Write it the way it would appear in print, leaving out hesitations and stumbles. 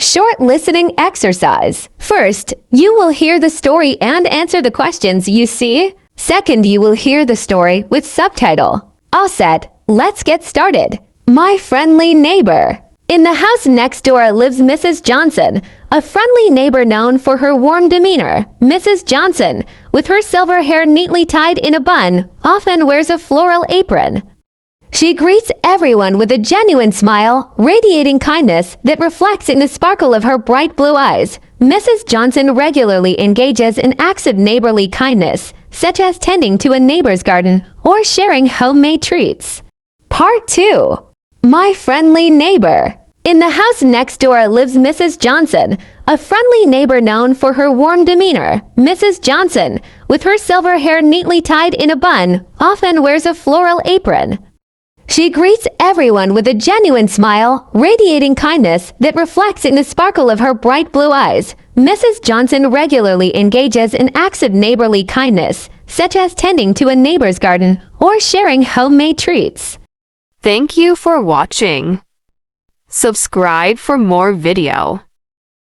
Short listening exercise. First, you will hear the story and answer the questions you see. Second, you will hear the story with subtitle. All set, let's get started. My friendly neighbor. In the house next door lives Mrs. Johnson, a friendly neighbor known for her warm demeanor. Mrs. Johnson, with her silver hair neatly tied in a bun, often wears a floral apron. She greets everyone with a genuine smile, radiating kindness that reflects in the sparkle of her bright blue eyes. Mrs. Johnson regularly engages in acts of neighborly kindness, such as tending to a neighbor's garden or sharing homemade treats. Part 2. My friendly neighbor. In the house next door lives Mrs. Johnson, a friendly neighbor known for her warm demeanor. Mrs. Johnson, with her silver hair neatly tied in a bun, often wears a floral apron. She greets everyone with a genuine smile, radiating kindness that reflects in the sparkle of her bright blue eyes. Mrs. Johnson regularly engages in acts of neighborly kindness, such as tending to a neighbor's garden or sharing homemade treats. Thank you for watching. Subscribe for more video.